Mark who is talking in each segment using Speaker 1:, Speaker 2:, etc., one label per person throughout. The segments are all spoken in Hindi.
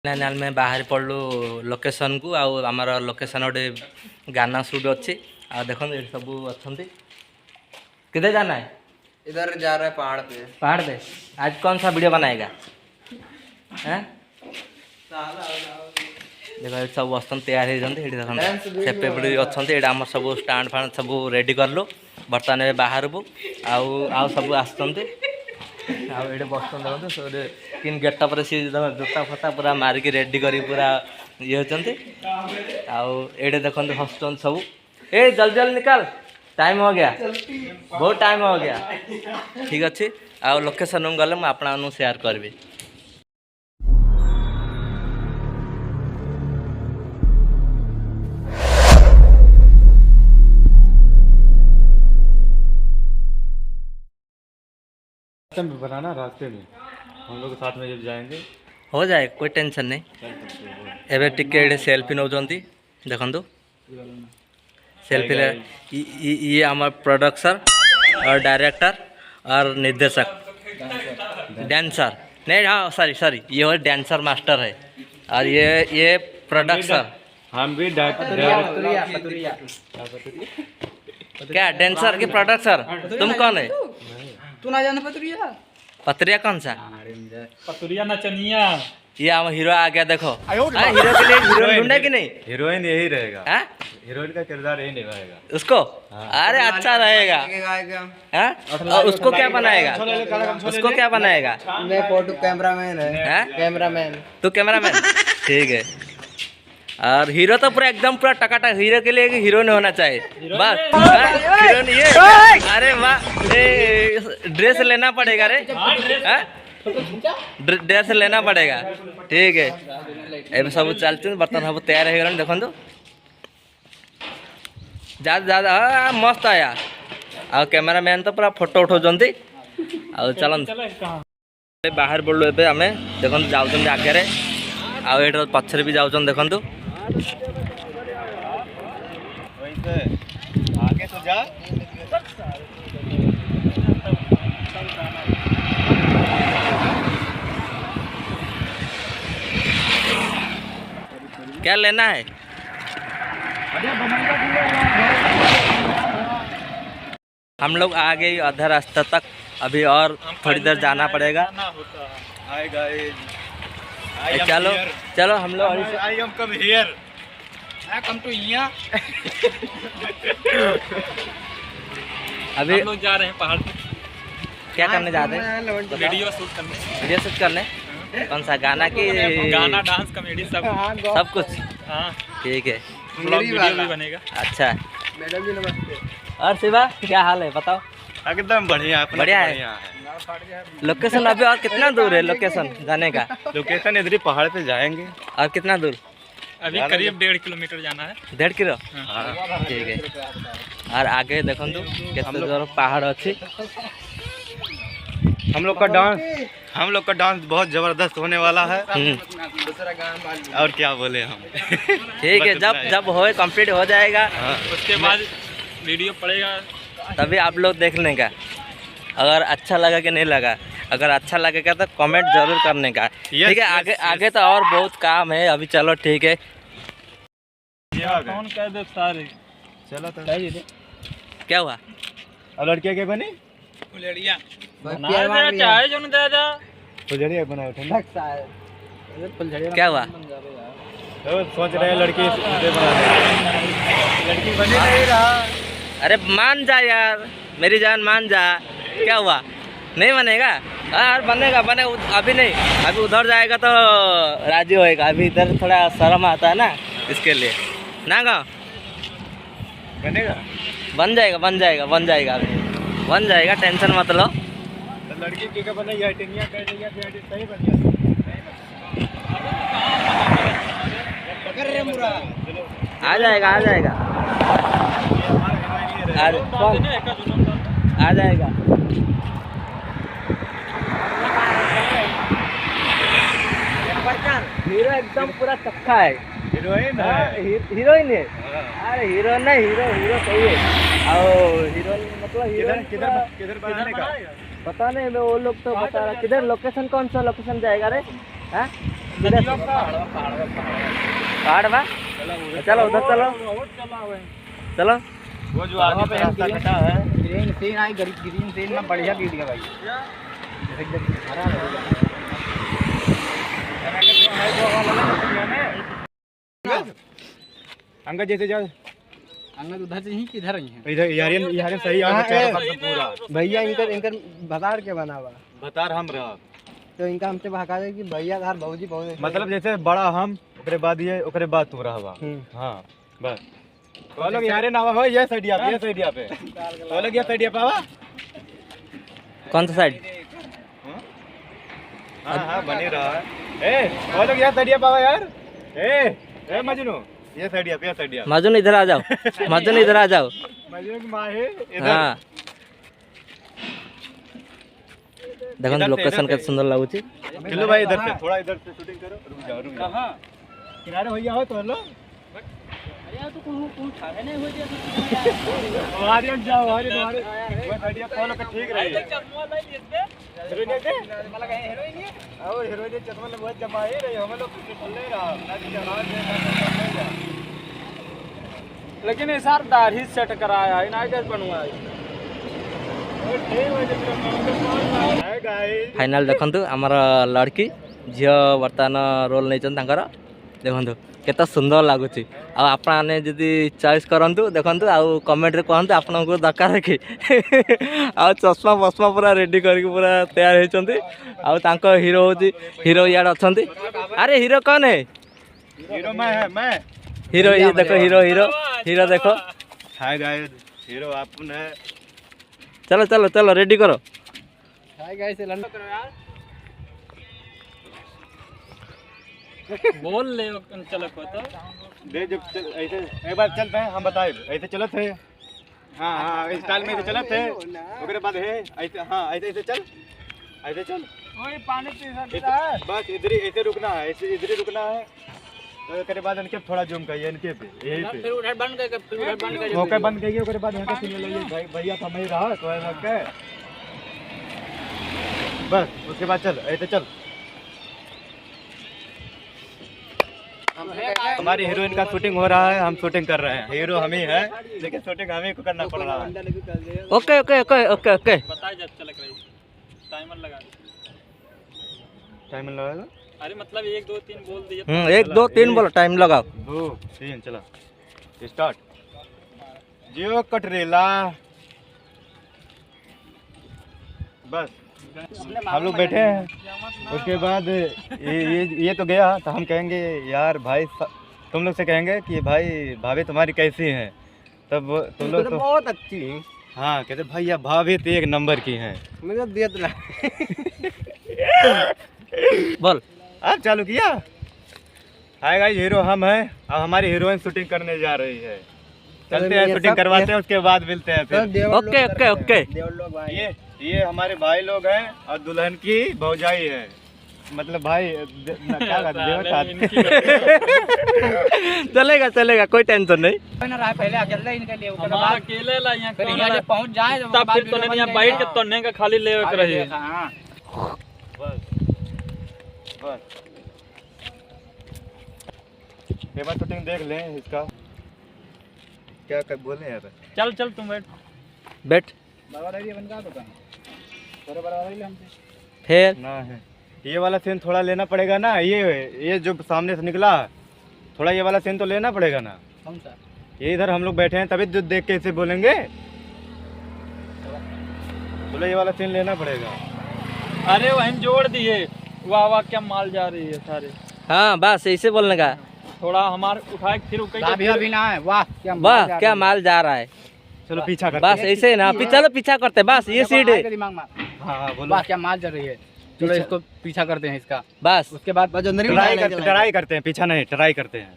Speaker 1: चैनल में बाहर पड़लु लोकेशन को आमर लोकेशन गोटे गाना शूट अच्छी आ देखो ये सब अच्छा किधर जाना है?
Speaker 2: इधर जा रहा है पहाड़ पे।
Speaker 1: पहाड़ पे आज कौन सा वीडियो बनाएगा? हैं? देखो ये सब बर्तन तैयार होती देखो सेपटे अच्छा आम सब स्टाण फाण सब रेडी कलु बर्तमान बाहर को आउ सब आसते आगे बसन देखते सब किन गेटअप सी जोता फता पूरा मारिकी रेडी कर पूरा ये होते आए देखते हसुन सब ए जल्दी जल्दी निकाल टाइम हो गया बहुत टाइम हो गया ठीक अच्छे आ लोकेशन गले मुझे आपन शेयर करी।
Speaker 3: में बनाना रास्ते में हम लोग साथ में जब जाएंगे
Speaker 1: हो जाए कोई टेंशन नहीं। एबे टिके सेल्फी नौ देखु सेल्फी ये हमार प्रोडक्शन और डायरेक्टर और निर्देशक डांसर नहीं हाँ सॉरी सॉरी ये डांसर मास्टर है और ये प्रोडक्शन
Speaker 3: हम भी
Speaker 1: क्या डांसर की प्रोडक्शन तुम कौन है?
Speaker 2: तू ना जाना पतुरिया?
Speaker 1: पतरिया कौन सा?
Speaker 3: पतुरिया नचनिया
Speaker 1: ये हम हीरो आ गया देखो। हीरो के लिए हीरोइन ढूंढे कि नहीं?
Speaker 3: हीरोइन यही रहेगा।
Speaker 1: हाँ?
Speaker 3: हीरोइन का किरदार यही निभाएगा
Speaker 1: उसको अरे अच्छा रहेगा। हाँ? और उसको क्या बनाएगा? उसको क्या बनाएगा?
Speaker 2: मैं फोटो कैमरामैन है। कैमरामैन
Speaker 1: तू कैमरामैन ठीक है। और हीरो तो पूरा एकदम पूरा टकाटक हीरो के लिए हीरोइन होना चाहिए बस। हीरोइन ये अरे वाह ड्रेस लेना पड़ेगा रे ड्रेस लेना पड़ेगा ठीक है। अब सब चलते बर्तन सब तैयार हो गए देखो ज़्यादा ज़्यादा हाँ मस्त आया आ कैमरामैन तो पूरा फोटो उठाऊँगी आ चल बाहर पड़लु ए आम देखो जाऊँ आगे आगे पछरे भी जाऊँ देखु
Speaker 3: आगे तो जा
Speaker 1: क्या लेना है? हम लोग आ गए आधा रास्ता तक अभी और थोड़ी देर जाना पड़ेगा। चलो चलो हम लोग
Speaker 3: I am come here
Speaker 2: come to here.
Speaker 1: अभी
Speaker 3: हम लोग जा रहे हैं पहाड़ पे।
Speaker 1: क्या करने जाते हैं?
Speaker 3: वीडियो
Speaker 1: शूट करने कौन सा गाना की
Speaker 3: गाना डांस कॉमेडी सब
Speaker 1: कुछ
Speaker 3: हाँ
Speaker 1: ठीक है
Speaker 3: वीडियो भी बनेगा।
Speaker 1: अच्छा
Speaker 2: मैडम जी नमस्ते।
Speaker 1: और शिवा क्या हाल है बताओ?
Speaker 3: एकदम बढ़िया
Speaker 1: बढ़िया है। लोकेशन अभी और कितना दूर है लोकेशन जाने का?
Speaker 3: लोकेशन इधर ही पहाड़ पे जाएंगे।
Speaker 1: और कितना दूर?
Speaker 3: अभी करीब 1.5 किलोमीटर जाना है।
Speaker 1: 1.5 किलो ठीक है। और आगे देखो कितना जोर पहाड़ अच्छी।
Speaker 3: हम लोग का डांस बहुत जबरदस्त होने वाला है। और क्या बोले हम
Speaker 1: ठीक है जब हो कंप्लीट हो जाएगा
Speaker 3: उसके बाद वीडियो पड़ेगा
Speaker 1: तभी आप लोग देख लेने का। अगर अच्छा लगा कि नहीं लगा अगर अच्छा लगेगा तो कमेंट जरूर करने का ठीक है। आगे तो और बहुत काम है अभी चलो ठीक है।
Speaker 3: कौन कह दे सारे चलो तो
Speaker 1: क्या हुआ?
Speaker 3: और लड़कियां क्या बनी?
Speaker 2: फुलझड़िया
Speaker 3: चाहे जो दे दे फुलझड़िया बनाए ठंडा
Speaker 1: क्या हुआ?
Speaker 3: तो सोच रहे हैं लड़की बनी नहीं रहा।
Speaker 1: अरे मान जा यार मेरी जान मान जा। क्या हुआ नहीं बनेगा? यार बनेगा अभी नहीं अभी उधर जाएगा तो राजी होएगा। अभी इधर थोड़ा शर्म आता है ना इसके लिए ना गाँव
Speaker 3: बनेगा
Speaker 1: बन जाएगा अभी बन जाएगा टेंशन मत लो।
Speaker 3: तो लड़की की क्या बनेगी? टिनिया कर देगा फिर सही बन जाएगा।
Speaker 1: आ जाएगा आ जाएगा हीरो एकदम पूरा चक्का है।
Speaker 3: हीरोइन है
Speaker 1: हीरोइन है। अरे हीरो नहीं हीरो सही है। और हीरोइन मतलब हीरोइन
Speaker 3: किधर बनाने का
Speaker 1: पता नहीं मैं वो लोग तो बता रहा। किधर लोकेशन कौन सा लोकेशन जाएगा रे? हाँ पहाड़ बा चलो उधर चलो चलो।
Speaker 3: वो जो आगे पे रास्ता कटा है
Speaker 2: ग्रीन सीन आई, ग्रीन सीन में बढ़िया वीडियो भाई, एकदम हरा लगेगा।
Speaker 3: अंगद जैसे जाओ,
Speaker 2: अंगद उधर से ही किधर ही है
Speaker 3: इधर यार सही आ पूरा
Speaker 2: भैया, इनकर भतार के बना हुआ,
Speaker 3: बता हम रहा।
Speaker 2: तो इनका हमसे भगा दे कि भैया घर बहुजी बहुत,
Speaker 3: मतलब जैसे बड़ा हम ओकरे बाद ये ओकरे बाद तू रहा। हाँ बस वो लोग यारे ना हो, ये साइडिया पे, ये साइडिया पे वो लोग, ये साइडिया पे आवा।
Speaker 1: कौन सा साइड?
Speaker 3: हाँ हाँ बनी रहा है। ए वो लोग ये साइडिया पे आवा यार। ए मजनू ये साइडिया पे, ये साइडिया।
Speaker 1: मजनू इधर आ जाओ, मजनू इधर आ जाओ।
Speaker 3: मजनू की माँ है इधर।
Speaker 1: हाँ देखो लोकेशन कितना सुंदर लगुची।
Speaker 3: चलो भाई इधर से थोड़ा, इधर से शूटिंग करो। रुक जाओ किनारे भैया हो तो लो। आर्यन जाओ, आर्यन वो साइडिया फॉलो कर ठीक रही है। हीरोइन है और हीरोइन चश्मा में बहुत जमा ही रही, हम लोग पीछे चल नहीं रहा ना कि आवाज है ना।
Speaker 2: लेकिन ये सर दाढ़ी सेट कराया है ना, कैसे बनवाया
Speaker 1: फाइनाल देखंतु हमर लड़की झियो बर्तमान रोल नहीं देखंतु केता सुंदर लगुच। आपने जदि चॉइस करंतु देखंतु आ कमेंट रे कहंतु आपनको दरकार कि आ चश्मा बसमा पूरा रेडी करके पूरा तैयार होइचंती। आ तांको हीरो होची, हीरो याड अछंती। अरे हीरो कौन है?
Speaker 3: हीरो मैं
Speaker 1: हीरो ये देखो, हीरो हीरो हीरो देखो।
Speaker 3: हाय गाइस, हीरो अपन है।
Speaker 1: चलो चलो चलो रेडी करो।
Speaker 2: हाय गाइस, लंडन करो यार, बोल ले चलो को तो
Speaker 3: दे जब ऐसे एक बार चलते हैं हम बताए ऐसे चलत है। हाँ हाँ स्टाइल में ऐसे चलत है, ओकरे बाद है ऐसे। हाँ ऐसे ऐसे चल, ऐसे चल।
Speaker 2: ओए पानी पीता है
Speaker 3: बस इधर ही ऐसे रुकना है, ऐसे इधर ही रुकना है। तो ओकरे बाद इनके थोड़ा जूम करिए इनके पे, यही पे
Speaker 2: फिर उधर बंद करके, फिर उधर बंद करके
Speaker 3: ओके बंद करिए। ओकरे बाद यहाँ के सीन ले भाई, भैया तो नहीं रहा तो ओके बस। उसके बाद चल ऐसे चल। हमारी हीरोइन का शूटिंग हो रहा है, हम शूटिंग कर रहे हैं। हीरो हम ही है लेकिन शूटिंग हमें को करना पड़ रहा है।
Speaker 1: Okay okay okay okay okay
Speaker 2: बताइए जब चल रही टाइमर लगा दे।
Speaker 3: टाइम लगाएगा?
Speaker 2: अरे मतलब 1 2 3 बोल दिए।
Speaker 1: 1 2 3 बोलो, टाइम लगाओ।
Speaker 3: 2 3 चला स्टार्ट। जियो कटरेला बस हम लोग बैठे हैं। उसके बाद ये तो गया तो हम कहेंगे यार भाई तुम लोग से कहेंगे कि भाई भाभी तुम्हारी कैसी हैं, तब तुम लोग तो
Speaker 2: बहुत अच्छी है।
Speaker 3: हाँ कहते भाई यार भाभी तो 1 नंबर की हैं।
Speaker 2: मुझे दिया तो
Speaker 1: बोल
Speaker 3: अब चालू किया। हाय गाइस, हीरो हम हैं। अब हमारी हीरोइन शूटिंग करने जा रही है। चलते हैं, शूटिंग करवाते हैं, उसके बाद मिलते हैं फिर।
Speaker 1: Okay okay okay.
Speaker 3: ये हमारे भाई लोग हैं और दुल्हन की भौजाई है, मतलब भाई क्या
Speaker 1: चलेगा चलेगा, कोई टेंशन नहीं।
Speaker 2: पहले अकेले इनके लिए अकेले ला यहाँ पहुँच जाए तब फिर तो नहीं बैठ के तोड़ने का खाली ले रही।
Speaker 3: बस बस एक बार शूटिंग देख लें इसका। क्या कर बोले यार?
Speaker 2: चल चल तुम बैठ
Speaker 1: बैठ। फिर
Speaker 3: ना है ये वाला सीन थोड़ा लेना पड़ेगा ना। ये जो सामने से निकला, थोड़ा ये वाला सीन तो लेना पड़ेगा ना।
Speaker 2: कौन सा?
Speaker 3: ये इधर हम लोग बैठे हैं तभी जो देख के इसे बोलेंगे। बोले ये वाला सीन लेना पड़ेगा।
Speaker 2: अरे वहीं जोड़ दिए। वाह वाह क्या माल जा रही है सारे।
Speaker 1: हाँ बस ऐसे बोलने का।
Speaker 2: थोड़ा हमारे उठाए फिर अभी ना है। वाह
Speaker 1: क्या माल जा रहा है।
Speaker 3: चलो पीछा करते
Speaker 1: बस ऐसे ना, चलो पीछा करते बस। ये सीट है।
Speaker 2: हाँ बोलो क्या माल चल रही है। चलो इसको पीछा करते हैं इसका।
Speaker 1: बस
Speaker 2: उसके बाद
Speaker 3: ट्राई करते हैं, पीछा नहीं ट्राई करते हैं।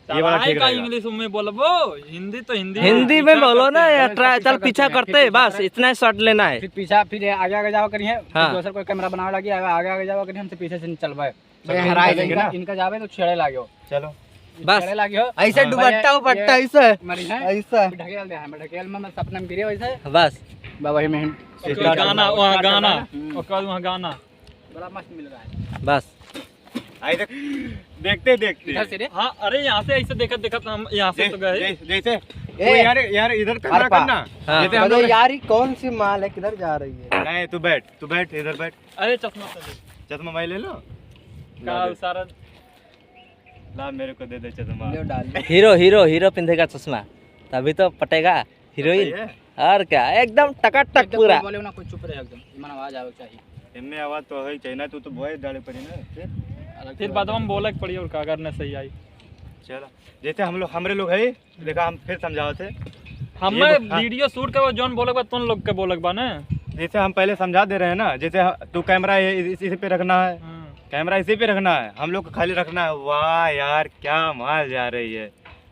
Speaker 3: ये वाला ठीक रहेगा।
Speaker 2: इंग्लिश में बोलो वो, हिंदी तो
Speaker 1: हिंदी में बोलो ना यार। ट्राई चल पीछा करते हैं बस, इतना शॉट लेना है।
Speaker 2: फिर पीछा फिर आगे आगे जाओ करिए। दूसरा कोई कैमरा बनाने लगी आगे आगे जाओ करिए, हमसे पीछे से चलवाए। इनका जावे तो छेड़े लागो।
Speaker 3: चलो
Speaker 1: बस
Speaker 2: ऐसे दुपट्टा उपट्टा ऐसे ऐसे ढकेल दे है। ढकेल में सपना में गिरे वैसे
Speaker 1: बस
Speaker 2: वही में गाना, वहाँ गाना, उसके बाद वहाँ गाना बड़ा मस्त मिल रहा है।
Speaker 1: बस
Speaker 3: ऐसे देखते देखते
Speaker 2: इधर से रे
Speaker 4: हाँ अरे यहाँ से ऐसे देखत देखत हम यहाँ से तो गए।
Speaker 3: जैसे ओ यार यार इधर कैमरा करना।
Speaker 1: हाँ।
Speaker 3: जैसे हम लोग
Speaker 2: यार ये कौन सी माल है किधर जा रही है?
Speaker 3: नहीं तू बैठ इधर बैठ।
Speaker 4: अरे चश्मा तो दे।
Speaker 3: चश्मा भाई ले लो।
Speaker 4: का सारा
Speaker 3: ला मेरे को दे दे चश्मा।
Speaker 1: हीरो हीरो हीरो पिंधेगा चश्मा तभी तो पटेगा हीरोइन।
Speaker 3: सही है?
Speaker 1: और क्या एकदम टकाटक पूरा।
Speaker 2: बोले ना कोई चुप रहे एकदम मन आवाज आवे चाहिए।
Speaker 3: इनमें आवाज तो है चाहिए ना, तू तो बहुत डाले पड़ी ना।
Speaker 4: फिर बाद में बोले पड़ी और का करने सही आई।
Speaker 3: चलो जैसे हम लोग हमरे लोग है देखा हम फिर समझाओ थे।
Speaker 4: हमें
Speaker 3: हाँ।
Speaker 4: वीडियो शूट करो जोन बोलक बा तुम लोग के बोलक बा ना।
Speaker 3: जैसे हम पहले समझा दे रहे हैं ना, जैसे तू कैमरा इसी पे रखना है, कैमरा इसी पे रखना है, हम लोग को खाली रखना है। वाह यार क्या माल जा रही है,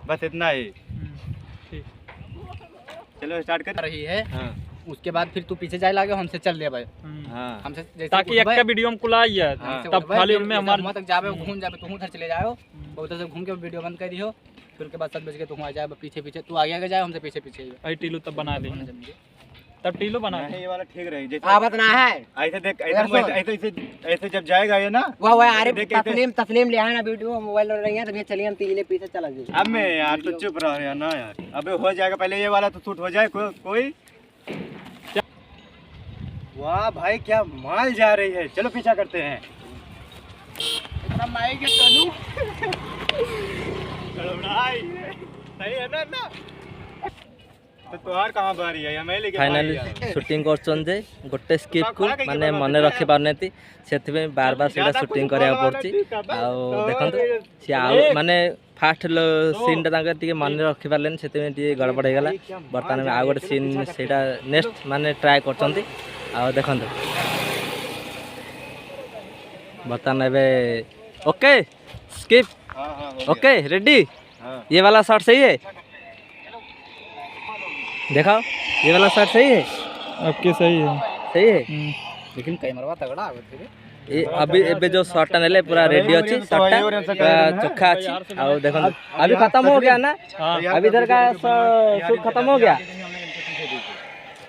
Speaker 3: बस इतना ही।
Speaker 4: ठीक।
Speaker 3: चलो स्टार्ट कर
Speaker 2: रही है
Speaker 3: हाँ
Speaker 2: उसके बाद फिर तू पीछे जाए लागे हमसे चल ले भाई।
Speaker 3: हाँ
Speaker 2: हमसे जैसे
Speaker 4: ताकि एक का वीडियो में कुलाई है
Speaker 3: हाँ।
Speaker 4: तब खाली उनमें हमारे
Speaker 2: वहाँ तक जावे घूम जावे तू उधर चले जाओ उधर से घूम के वीडियो बंद कर दियो। फिर के बाद 7 बज के तू आ जाए पीछे पीछे तू आगे आगे जाए हमसे पीछे पीछे
Speaker 4: आई टीलू तब बना ली तब टीलू बना
Speaker 3: नहीं, ये वाला ठीक रही। जैसे
Speaker 2: आवत ना है
Speaker 3: ऐसे देख ऐसे जब जाएगा ये ना
Speaker 2: वो अरे
Speaker 3: देख के
Speaker 2: तस्लीम ले आए ना वीडियो मोबाइल ले रही है तब ये चलिए हम तीन पीछे चला जाए।
Speaker 3: अब मैं यार तो चुप रहा यार ना यार, अबे हो जाएगा पहले ये वाला तो शूट हो जाए कोई। वाह भाई क्या माल जा रही है, चलो पीछा करते हैं। सही है ना तो तोहार कहाँ बारी है मैं लेके
Speaker 1: फाइनाली शूटिंग करछन गोटे स्किप को माने मन रखि पारनेती सेथिबे बार बार सेटा शूटिंग करिया पड़ची। आ देखंतु से आ माने फास्ट सीन तांके टिके मन रखि पारलेन सेथिबे टिके गड़बड़ हे गला। वर्तमान में आ गोटे सीन सेटा नेक्स्ट माने ट्राई करछंती। आ देखंतु वर्तमान एबे ओके स्किप ओके रेडी। ये वाला शॉट सही है, देखा ये वाला शॉट सही है।
Speaker 4: आपके सही है
Speaker 1: सही है
Speaker 2: लेकिन कैमरा तगड़ा आवे फिर
Speaker 1: ये अभी एबे जो शॉट नेले पूरा रेडी अछि शॉट पूरा चोखा अछि। आ देखो अभी खत्म हो गया ना, अभी इधर का शूट खत्म हो गया,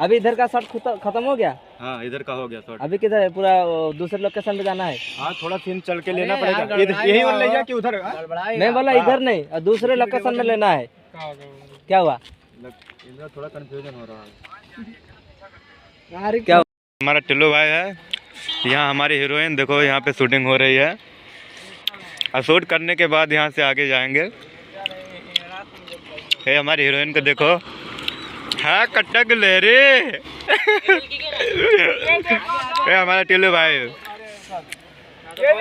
Speaker 1: अभी इधर का शॉट खत्म हो गया।
Speaker 3: हाँ इधर का हो गया शॉट।
Speaker 1: अभी किधर है, पूरा दूसरे लोकेशन पे जाना है।
Speaker 3: हाँ थोड़ा सीन चल के लेना पड़ेगा, यही वाला ले जा कि उधर।
Speaker 1: मैं बोला इधर नहीं और दूसरे लोकेशन में लेना है। क्या हुआ
Speaker 3: इधर थोड़ा कंफ्यूजन हो रहा
Speaker 1: है क्या?
Speaker 3: हमारा टिल्लू भाई है यहाँ, हमारी हीरोइन देखो यहाँ पे शूटिंग हो रही है। और शूट करने के बाद यहाँ से आगे जाएंगे। ये हमारी हीरोइन को देखो, हाँ कटक ले रे। ये हमारा टिल्लू भाई,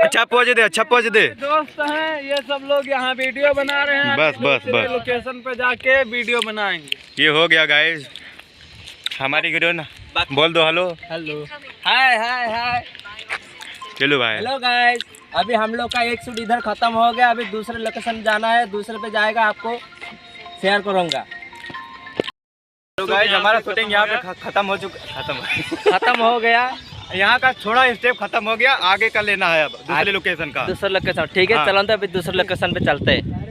Speaker 3: अच्छा पोज दे, अच्छा पोज दे।
Speaker 4: दोस्त हैं ये सब लोग यहाँ वीडियो बना रहे हैं।
Speaker 3: बस बस बस
Speaker 4: लोकेशन पे जाके वीडियो बनाएंगे।
Speaker 3: ये हो गया गाइस, हमारी हीरोइन बोल दो हेलो।
Speaker 1: हेलो हाय हाय हाय
Speaker 3: टिल्लू भाई।
Speaker 1: हेलो गाइस, अभी हम लोग का एक शूट इधर खत्म हो गया, अभी दूसरे लोकेशन जाना है, दूसरे पे जाएगा आपको शेयर करूँगा।
Speaker 3: तो गाइस हमारा शूटिंग यहाँ पे खत्म हो चुका,
Speaker 1: खत्म हो गया,
Speaker 3: यहाँ का थोड़ा स्टेप खत्म हो गया, आगे का लेना है अब दूसरे लोकेशन का।
Speaker 1: दूसरे लोकेशन ठीक है।
Speaker 3: हाँ।
Speaker 1: चलो तो अभी दूसरे लोकेशन पे चलते हैं।